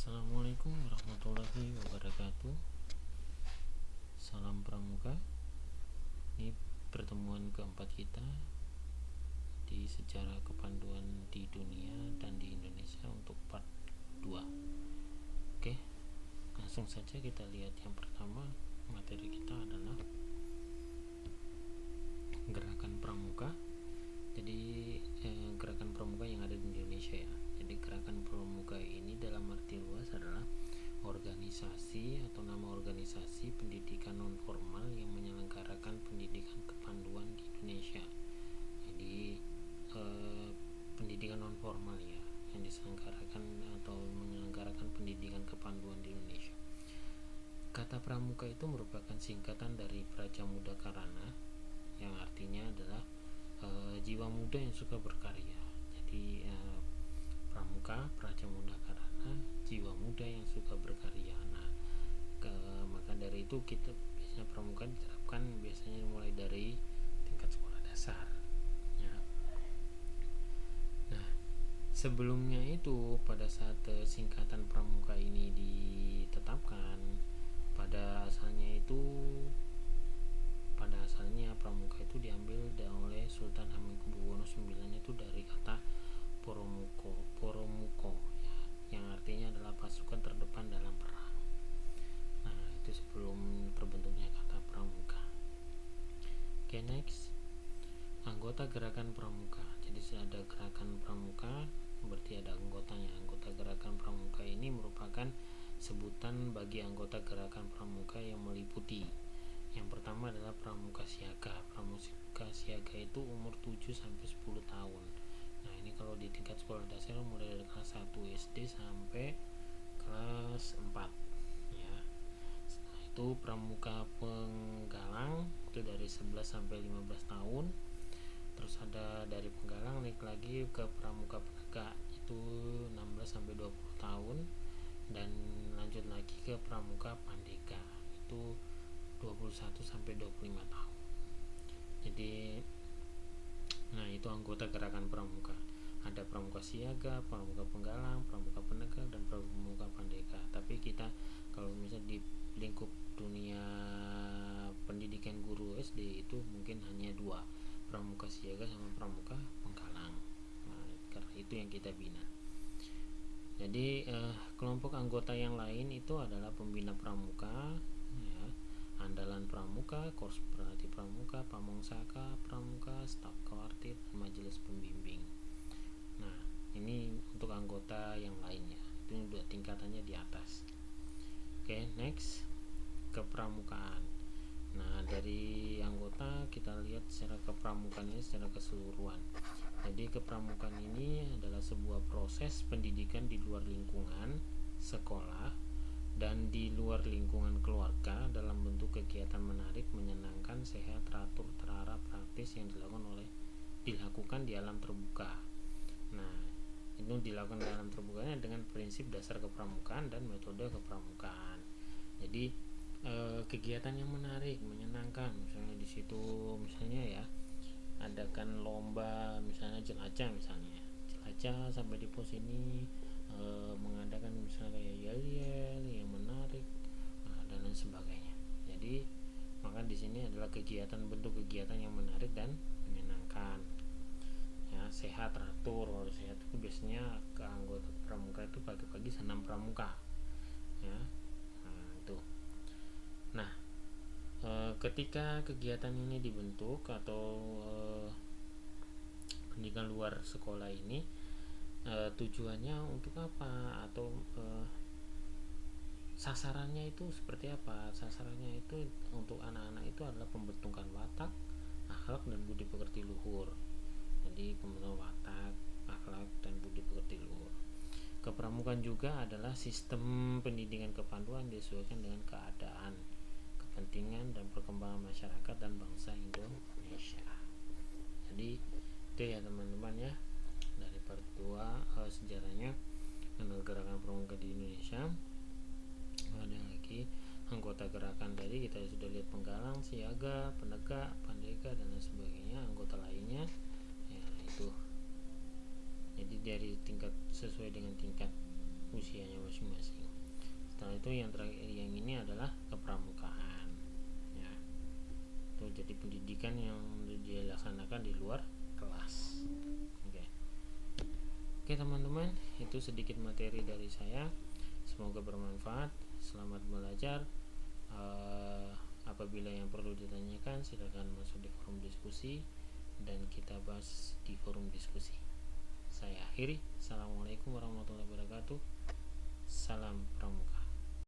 Assalamualaikum warahmatullahi wabarakatuh. Salam Pramuka. Ini pertemuan keempat kita di sejarah kepanduan di dunia dan di Indonesia untuk part 2. Oke, langsung saja kita lihat. Yang pertama, materi kita adalah gerakan pramuka. Jadi gerakan pramuka yang ada di Indonesia ya. Jadi gerakan pramuka ini dalam arti luas adalah organisasi atau nama organisasi pendidikan non formal yang menyelenggarakan pendidikan kepanduan di Indonesia. Jadi pendidikan non formal ya yang diselenggarakan atau menyelenggarakan pendidikan kepanduan di Indonesia. Kata pramuka itu merupakan singkatan dari Praja Muda Karana yang artinya adalah jiwa muda yang suka berkarya. Jadi pramuka, Praja Muda Karana, jiwa muda yang suka berkarya. Nah, maka dari itu kita biasanya pramuka diterapkan biasanya mulai dari tingkat sekolah dasar. Ya. Nah, sebelumnya itu pada saat singkatan pramuka ini ditetapkan, pada asalnya pramuka itu diambil oleh Sultan Hamengkubuwono IX itu dari kata poromuko ya, yang artinya adalah pasukan terdepan dalam perang. Nah, itu sebelum terbentuknya kata pramuka. Oke, next. Anggota gerakan pramuka. Jadi ada gerakan pramuka, berarti ada anggotanya. Anggota gerakan pramuka ini merupakan sebutan bagi anggota gerakan pramuka yang meliputi. Yang pertama adalah pramuka siaga. Pramuka siaga itu umur 7 sampai 10 tahun. Nah, ini kalau di tingkat sekolah dasar mulai dari kelas 1 SD sampai kelas 4 ya. Setelah itu pramuka penggalang itu dari 11 sampai 15 tahun. Terus ada dari penggalang naik lagi ke pramuka penegak itu 16 sampai 20 tahun, dan lanjut lagi ke pramuka pandega itu 21 sampai 25 tahun. Jadi nah, itu anggota gerakan pramuka. Ada pramuka siaga, pramuka penggalang, pramuka penegak, dan pramuka pandega. Tapi kita kalau misalnya di lingkup dunia pendidikan guru SD itu mungkin hanya dua, pramuka siaga sama pramuka penggalang. Nah, karena itu yang kita bina. Jadi kelompok anggota yang lain itu adalah pembina pramuka ya, andalan pramuka, korps pelatih pramuka, pamongsaka pramuka, staf kawartir, dan majelis pembimbing. Nah, ini untuk anggota yang lainnya, itu udah tingkatannya di atas. Oke, next, kepramukaan. Nah, dari anggota kita lihat secara kepramukaannya secara keseluruhan. Jadi kepramukaan ini adalah sebuah proses pendidikan di luar lingkungan sekolah dan di luar lingkungan keluarga dalam bentuk kegiatan menarik, menyenangkan, sehat, teratur, terarah, praktis yang dilakukan di alam terbuka. Nah, itu dilakukan di alam terbuka dengan prinsip dasar kepramukaan dan metode kepramukaan. Jadi kegiatan yang menarik, menyenangkan, misalnya di situ misalnya ya adakan lomba misalnya jelajah sampai di pos ini, mengadakan misalnya kayak yel-yel yang menarik, dan lain sebagainya. Jadi maka di sini adalah bentuk kegiatan yang menarik dan menyenangkan ya, sehat, teratur. Kalau sehat itu biasanya ke anggota pramuka itu pagi-pagi senam pramuka ya. Nah, itu. Nah, ketika kegiatan ini dibentuk atau pendidikan luar sekolah ini tujuannya untuk apa atau sasarannya itu seperti apa? Sasarannya itu untuk anak-anak itu adalah pembentukan watak, akhlak, dan budi pekerti luhur. Jadi pembentukan watak, akhlak, dan budi pekerti luhur. Kepramukaan juga adalah sistem pendidikan kepanduan disesuaikan dengan keadaan, kepentingan, dan perkembangan masyarakat dan bangsa Indonesia. Jadi itu ya teman-teman ya, dari part 2 sejarahnya gerakan pramuka di Indonesia. Ada lagi anggota gerakan tadi kita sudah lihat, penggalang, siaga, penegak, pandega, dan lain sebagainya. Anggota lainnya ya itu. Jadi dari tingkat sesuai dengan tingkat usianya masing-masing. itu yang ini adalah kepramukaan ya. Itu jadi pendidikan yang dilaksanakan di luar kelas. Oke teman-teman, itu sedikit materi dari saya, semoga bermanfaat. Selamat belajar. Apabila yang perlu ditanyakan silakan masuk di forum diskusi dan kita bahas di forum diskusi. Saya akhiri. Assalamualaikum warahmatullahi wabarakatuh. Salam pramuka.